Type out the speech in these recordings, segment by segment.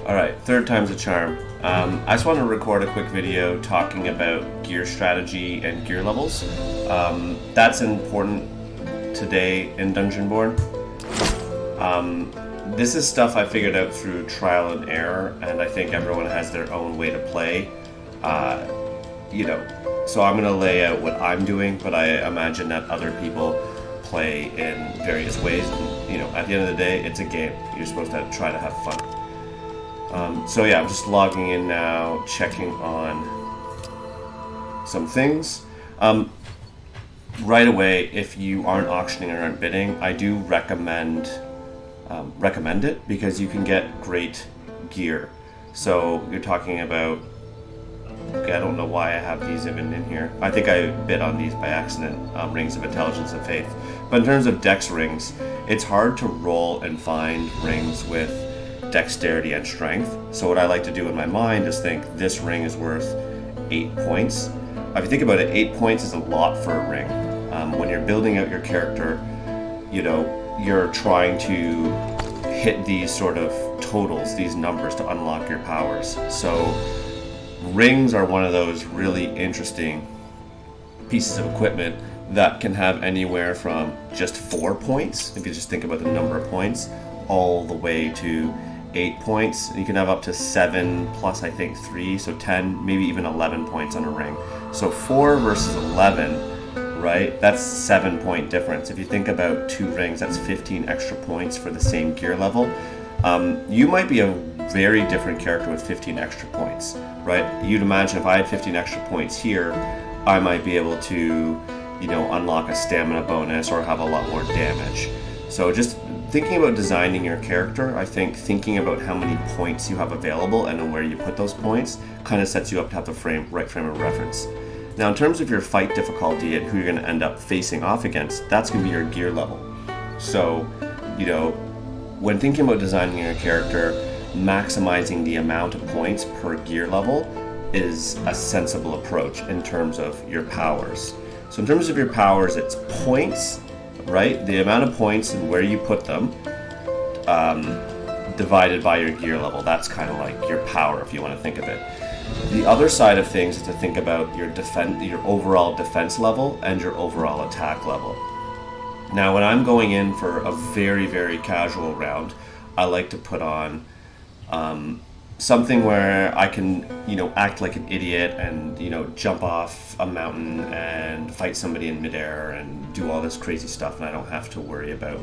Alright, third time's a charm. I just want to record a quick video talking about gear strategy and gear levels. That's important today in Dungeonbourne. This is stuff I figured out through trial and error, and I think everyone has their own way to play. So I'm going to lay out what I'm doing, but I imagine that other people play in various ways. And, at the end of the day, it's a game. You're supposed to try to have fun. I'm just logging in now, checking on some things. Right away, if you aren't auctioning or aren't bidding, I do recommend it because you can get great gear. So you're talking about, okay, I don't know why I have these even in here. I think I bid on these by accident, Rings of Intelligence and Faith. But in terms of dex rings, it's hard to roll and find rings with dexterity and strength. So what I like to do in my mind is think this ring is worth 8 points. If you think about it, 8 points is a lot for a ring. When you're building out your character, you're trying to hit these sort of totals, these numbers to unlock your powers. So rings are one of those really interesting pieces of equipment that can have anywhere from just 4 points, if you just think about the number of points, all the way to 8 points. You can have up to 7 plus I think 3, so 10, maybe even 11 points on a ring. So 4 versus 11, right? That's 7 point difference. If you think about 2 rings, that's 15 extra points for the same gear level. You might be a very different character with 15 extra points, right? You'd imagine if I had 15 extra points here, I might be able to, unlock a stamina bonus or have a lot more damage. So just thinking about designing your character, I think thinking about how many points you have available and where you put those points kind of sets you up to have the right frame of reference. Now, in terms of your fight difficulty and who you're going to end up facing off against, that's going to be your gear level. So, when thinking about designing your character, maximizing the amount of points per gear level is a sensible approach in terms of your powers. So in terms of your powers, it's points, right? The amount of points and where you put them, divided by your gear level. That's kind of like your power, if you want to think of it. The other side of things is to think about your overall defense level and your overall attack level. Now, when I'm going in for a very, very casual round, I like to put on something where I can, act like an idiot and, jump off a mountain and fight somebody in midair and do all this crazy stuff, and I don't have to worry about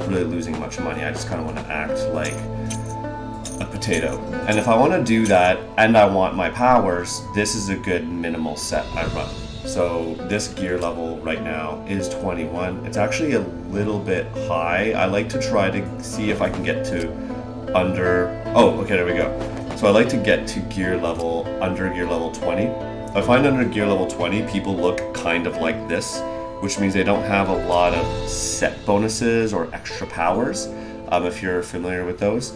really losing much money. I just kind of want to act like a potato. And if I want to do that and I want my powers, this is a good minimal set I run. So this gear level right now is 21. It's actually a little bit high. I like to try to see if I can get to there we go. So I like to get to under gear level 20. I find under gear level 20, people look kind of like this, which means they don't have a lot of set bonuses or extra powers, if you're familiar with those.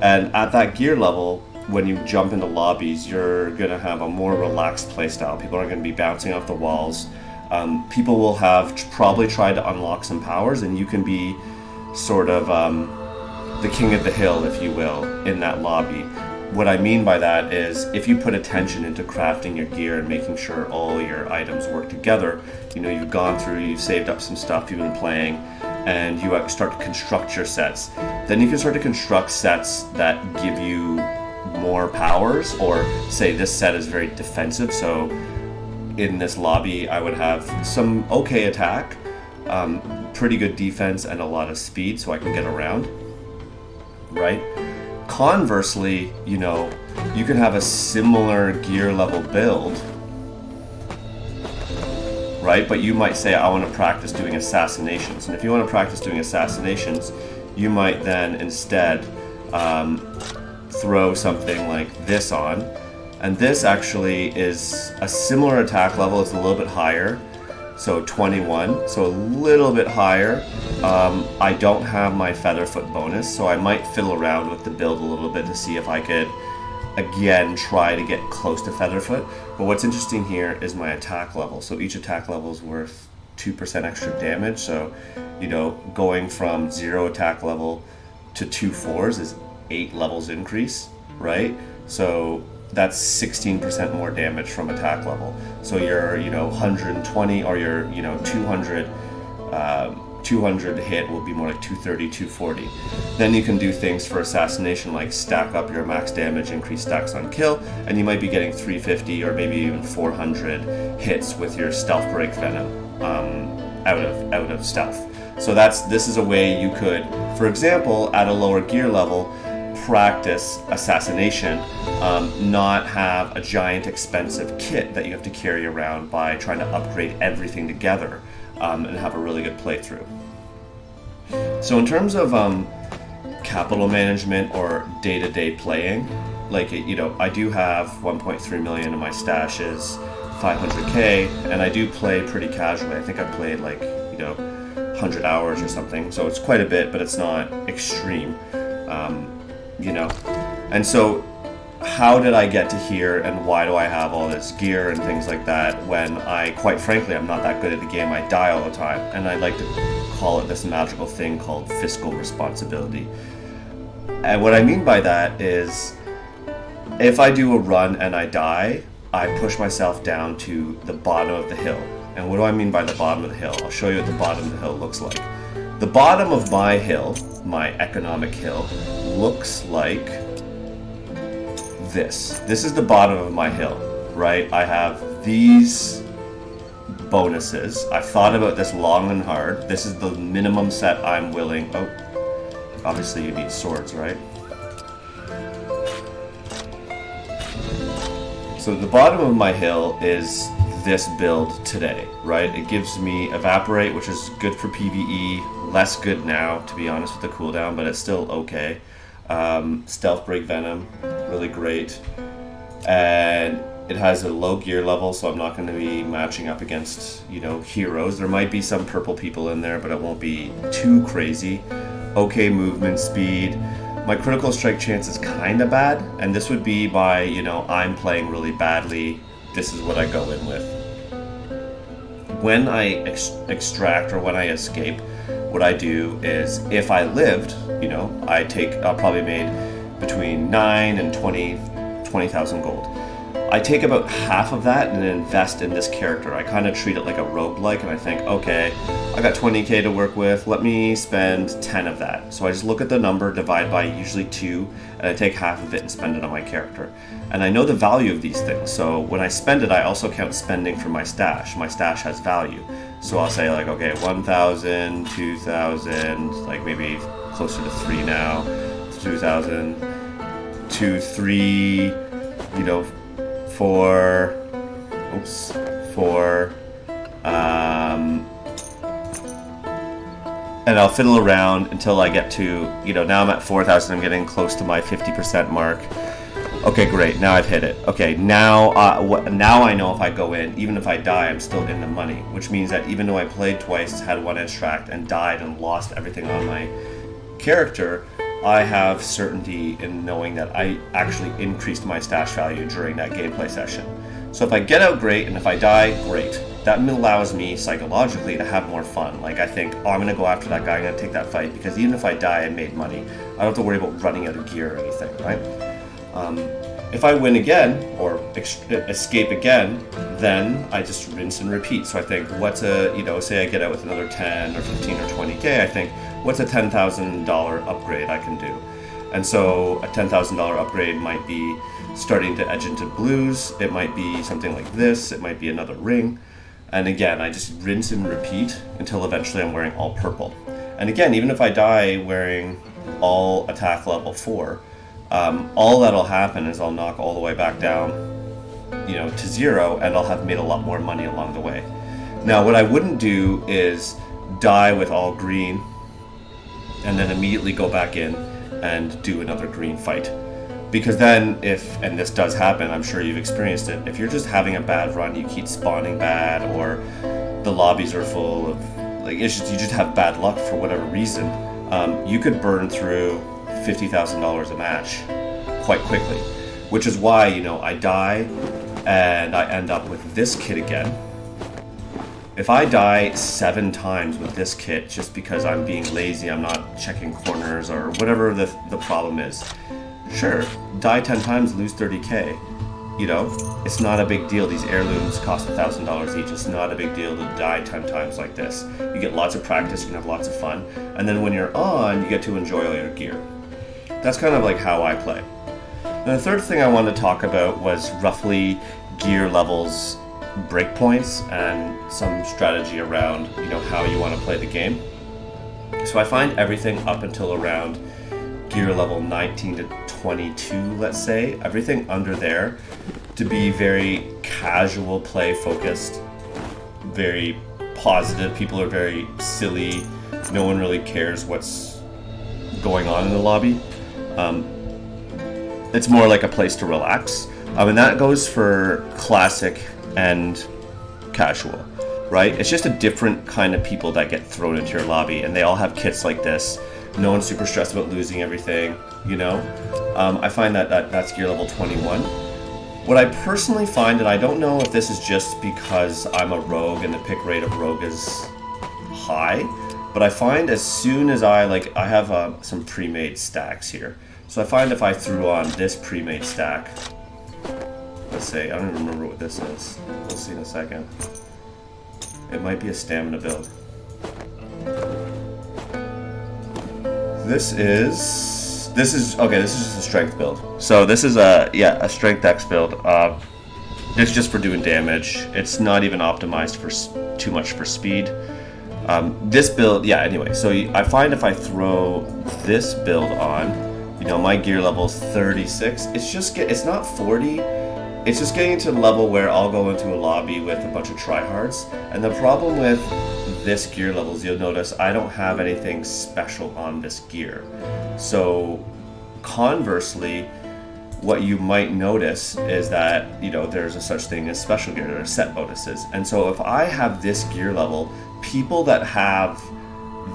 And at that gear level, when you jump into lobbies, you're going to have a more relaxed playstyle. People aren't going to be bouncing off the walls. People will have probably tried to unlock some powers, and you can be sort of the king of the hill, if you will, in that lobby. What I mean by that is if you put attention into crafting your gear and making sure all your items work together, you've gone through, you've saved up some stuff, you've been playing, and you start to construct your sets. Then you can start to construct sets that give you more powers, or say this set is very defensive, so in this lobby I would have some okay attack, pretty good defense, and a lot of speed so I can get around, right? Conversely, you can have a similar gear level build, right? But you might say, I want to practice doing assassinations. And if you want to practice doing assassinations, you might then instead throw something like this on. And this actually is a similar attack level. It's a little bit higher. So 21, so a little bit higher. I don't have my Featherfoot bonus, so I might fiddle around with the build a little bit to see if I could, again, try to get close to Featherfoot. But what's interesting here is my attack level. So each attack level is worth 2% extra damage. So, going from 0 attack level to 2 4s is 8 levels increase. right? So that's 16% more damage from attack level. So your 120 or your 200 hit will be more like 230, 240. Then you can do things for assassination like stack up your max damage, increase stacks on kill, and you might be getting 350 or maybe even 400 hits with your stealth break venom out of stealth. So this is a way you could, for example, at a lower gear level, practice assassination, not have a giant expensive kit that you have to carry around by trying to upgrade everything together, and have a really good playthrough. So in terms of capital management or day-to-day playing, like, I do have 1.3 million in my stashes, 500k, and I do play pretty casually. I think I played like 100 hours or something, so it's quite a bit, but it's not extreme. And so how did I get to here, and why do I have all this gear and things like that when quite frankly, I'm not that good at the game. I die all the time, and I like to call it this magical thing called fiscal responsibility. And what I mean by that is, if I do a run and I die, I push myself down to the bottom of the hill. And what do I mean by the bottom of the hill? I'll show you what the bottom of the hill looks like. The bottom of my hill, my economic hill, looks like this. This is the bottom of my hill, right? I have these bonuses. I've thought about this long and hard. This is the minimum set I'm willing. Oh, obviously you need swords, right? So the bottom of my hill is this build today, right? It gives me Evaporate, which is good for PvE, less good now, to be honest, with the cooldown, but it's still okay. Stealth Break Venom, really great. And it has a low gear level, so I'm not going to be matching up against, heroes. There might be some purple people in there, but it won't be too crazy. Okay movement speed. My critical strike chance is kind of bad, and this would be by, I'm playing really badly. This is what I go in with. When I extract or when I escape, what I do is, if I lived, I'll probably made between 9 and 20,000 gold. I take about half of that and invest in this character. I kind of treat it like a roguelike, and I think, okay, I got 20k to work with, let me spend 10 of that. So I just look at the number, divide by usually 2, and I take half of it and spend it on my character. And I know the value of these things, so when I spend it, I also count spending from my stash. My stash has value. So I'll say like, okay, 1,000, 2,000, like maybe closer to 3 now, 2,000, 2, 3, 4, and I'll fiddle around until I get to, now I'm at 4,000, I'm getting close to my 50% mark. Okay, great, now I've hit it. Okay, now I know if I go in, even if I die, I'm still in the money, which means that even though I played twice, had one extract, and died and lost everything on my character, I have certainty in knowing that I actually increased my stash value during that gameplay session. So if I get out, great, and if I die, great. That allows me psychologically to have more fun. Like, I think, oh, I'm going to go after that guy, I'm going to take that fight, because even if I die, I made money. I don't have to worry about running out of gear or anything, right? If I win again, or escape again, then I just rinse and repeat. So I think, what's say I get out with another 10 or 15 or 20k, I think, what's a $10,000 upgrade I can do? And so a $10,000 upgrade might be starting to edge into blues, it might be something like this, it might be another ring. And again, I just rinse and repeat until eventually I'm wearing all purple. And again, even if I die wearing all attack level 4, all that'll happen is I'll knock all the way back down, to 0, and I'll have made a lot more money along the way. Now, what I wouldn't do is die with all green and then immediately go back in and do another green fight. Because then and this does happen, I'm sure you've experienced it, if you're just having a bad run, you keep spawning bad, or the lobbies are full of, you just have bad luck for whatever reason, you could burn through $50,000 a match quite quickly. Which is why, I die and I end up with this kit again. If I die 7 times with this kit just because I'm being lazy, I'm not checking corners or whatever the problem is, Sure, die 10 times, lose 30k. You know, it's not a big deal. These heirlooms cost $1,000 each. It's not a big deal to die 10 times like this. You get lots of practice, you can have lots of fun, and then when you're on, you get to enjoy all your gear. That's kind of like how I play. And the third thing I wanted to talk about was roughly gear levels, breakpoints, and some strategy around, how you want to play the game. So I find everything up until around gear level 19 to 22, let's say, everything under there to be very casual play focused, very positive. People are very silly. No one really cares what's going on in the lobby. It's more like a place to relax. And that goes for classic and casual, right? It's just a different kind of people that get thrown into your lobby, and they all have kits like this. No one's super stressed about losing everything, I find that's gear level 21. What I personally find, and I don't know if this is just because I'm a rogue and the pick rate of rogue is high, but I find as soon as I have some pre-made stacks here. So I find if I threw on this pre-made stack, let's say, I don't even remember what this is. We'll see in a second. It might be a stamina build. This is just a strength build. So this is a strength X build. It's just for doing damage. It's not even optimized for too much for speed. This build, anyway. So I find if I throw this build on, my gear level is 36. It's not 40. It's just getting to the level where I'll go into a lobby with a bunch of tryhards. And the problem with this gear levels, you'll notice I don't have anything special on this gear. So conversely, what you might notice is that, there's a such thing as special gear, there are set bonuses. And so if I have this gear level, people that have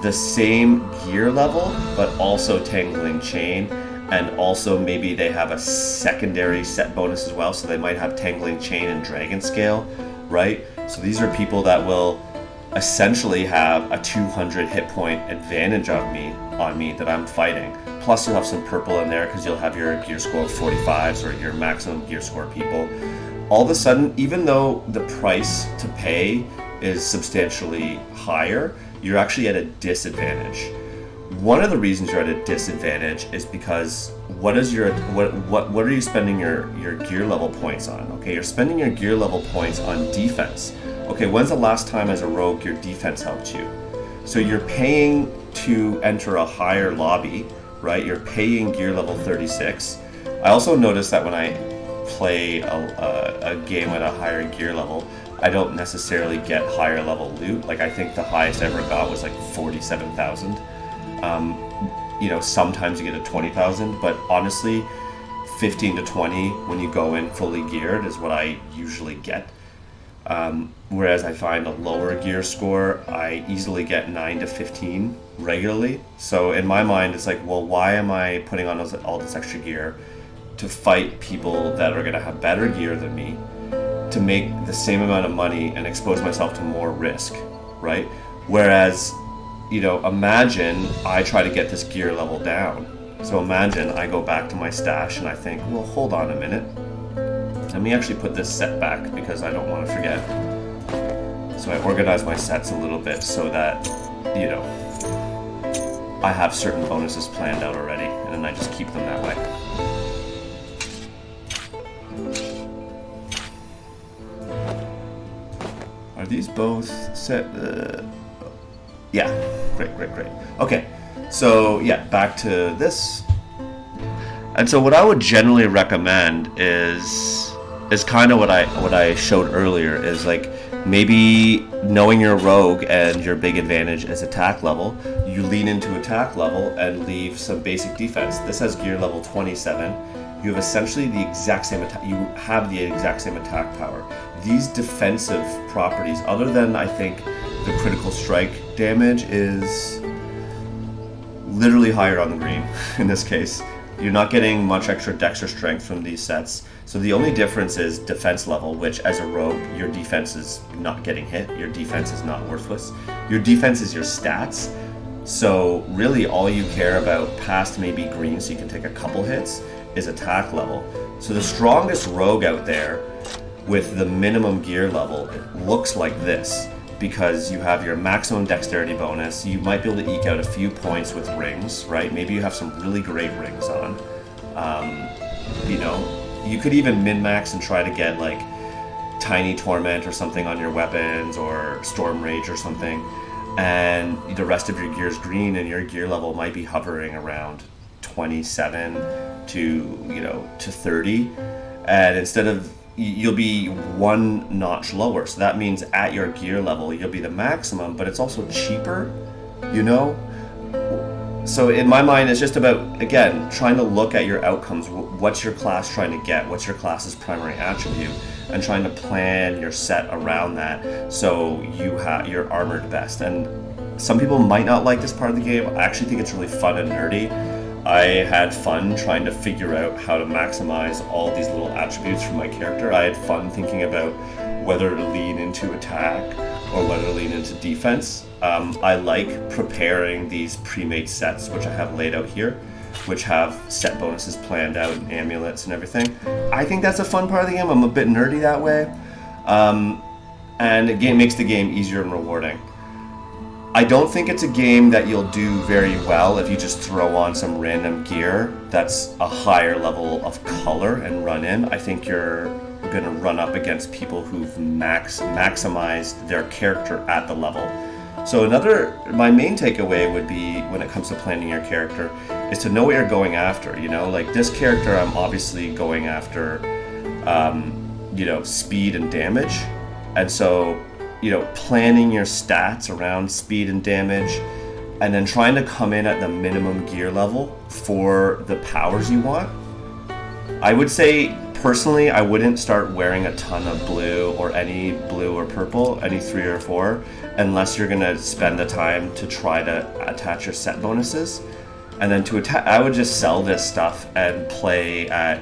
the same gear level, but also Tangling Chain, and also maybe they have a secondary set bonus as well, so they might have Tangling Chain and Dragon Scale, right? So these are people that will essentially have a 200 hit point advantage on me that I'm fighting. Plus you'll have some purple in there because you'll have your gear score of 45s or your maximum gear score people. All of a sudden, even though the price to pay is substantially higher, you're actually at a disadvantage. One of the reasons you're at a disadvantage is because what are you spending your gear level points on? Okay, you're spending your gear level points on defense. Okay, when's the last time as a rogue your defense helped you? So you're paying to enter a higher lobby, right? You're paying gear level 36. I also noticed that when I play a game at a higher gear level, I don't necessarily get higher level loot. Like I think the highest I ever got was like 47,000. Sometimes you get a 20,000, but honestly, 15 to 20 when you go in fully geared is what I usually get. Whereas I find a lower gear score, I easily get 9 to 15 regularly. So in my mind, it's like, well, why am I putting on all this extra gear to fight people that are going to have better gear than me, to make the same amount of money and expose myself to more risk, right? Whereas, imagine I try to get this gear level down. So imagine I go back to my stash and I think, well, hold on a minute. Let me actually put this set back because I don't want to forget. So I organize my sets a little bit so that, I have certain bonuses planned out already, and then I just keep them that way. Are these both set? Yeah, great. Okay, so back to this. And so what I would generally recommend is kind of what I showed earlier, is like maybe knowing your rogue and your big advantage is attack level, you lean into attack level and leave some basic defense. This has gear level 27. You have essentially the exact same attack. You have the exact same attack power. These defensive properties, other than I think the critical strike damage, is literally higher on the green in this case. You're not getting much extra dex or strength from these sets. So the only difference is defense level, which as a rogue, your defense is not getting hit. Your defense is not worthless. Your defense is your stats. So really all you care about past maybe green, so you can take a couple hits, is attack level. So the strongest rogue out there with the minimum gear level, it looks like this, because you have your maximum dexterity bonus. You might be able to eke out a few points with rings, right? Maybe you have some really great rings on. You know, you could even min-max and try to get like Tiny Torment or something on your weapons, or Storm Rage or something, and the rest of your gear is green, and your gear level might be hovering around 27 to 30, and instead of, you'll be one notch lower. So that means at your gear level you'll be the maximum, but it's also cheaper, you know. So in my mind, it's just about, again, trying to look at your outcomes. What's your class trying to get? What's your class's primary attribute? And trying to plan your set around that so you're armored best. And some people might not like this part of the game. I actually think it's really fun and nerdy. I had fun trying to figure out how to maximize all these little attributes for my character. I had fun thinking about whether to lean into attack or whether to lean into defense. I like preparing these pre-made sets, which I have laid out here, which have set bonuses planned out and amulets and everything. I think that's a fun part of the game. I'm a bit nerdy that way. And it makes the game easier and rewarding. I don't think it's a game that you'll do very well if you just throw on some random gear that's a higher level of color and run in. I think you're going to run up against people who've maximized their character at the level. So my main takeaway would be, when it comes to planning your character, is to know what you're going after. You know, like this character, I'm obviously going after, speed and damage. And so, planning your stats around speed and damage, and then trying to come in at the minimum gear level for the powers you want. I would say, personally, I wouldn't start wearing a ton of blue or any blue or purple, any 3 or 4, unless you're going to spend the time to try to attach your set bonuses. And then I would just sell this stuff and play around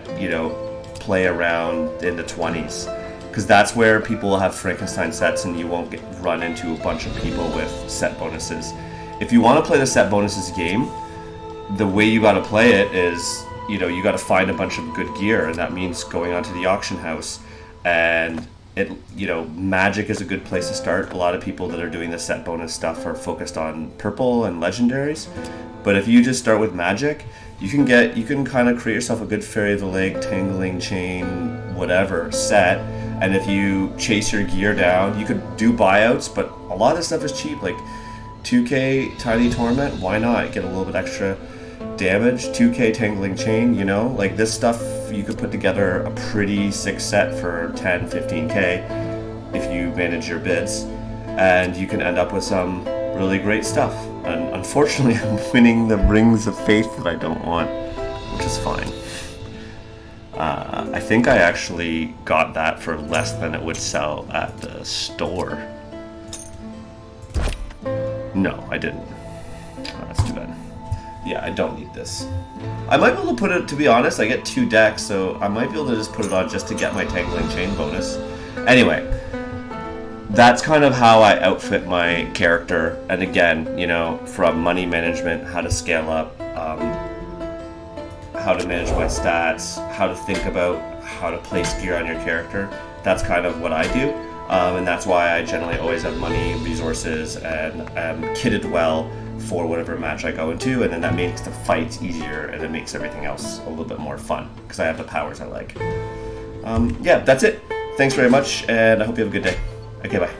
in the 20s. Because that's where people have Frankenstein sets and you won't run into a bunch of people with set bonuses. If you want to play the set bonuses game, the way you got to play it is, you got to find a bunch of good gear, and that means going onto the auction house. And magic is a good place to start. A lot of people that are doing the set bonus stuff are focused on purple and legendaries. But if you just start with magic, you can kind of create yourself a good Fairy of the Lake, Tangling Chain, whatever set. And if you chase your gear down, you could do buyouts, but a lot of this stuff is cheap. Like 2k Tiny Torment, why not? Get a little bit extra damage. 2k Tangling Chain, like this stuff, you could put together a pretty sick set for 10, 15k if you manage your bids. And you can end up with some really great stuff. And unfortunately, I'm winning the Rings of Faith that I don't want, which is fine. I think I actually got that for less than it would sell at the store. No, I didn't. Oh, that's too bad. Yeah, I don't need this. I might be able to put it, to be honest, I get 2 decks, so I might be able to just put it on just to get my Tangling Chain bonus. Anyway, that's kind of how I outfit my character. And again, from money management, how to scale up, how to manage my stats, how to think about how to place gear on your character. That's kind of what I do. And that's why I generally always have money, resources, and am kitted well for whatever match I go into. And then that makes the fights easier, and it makes everything else a little bit more fun because I have the powers I like. Yeah, that's it. Thanks very much, and I hope you have a good day. Okay, bye.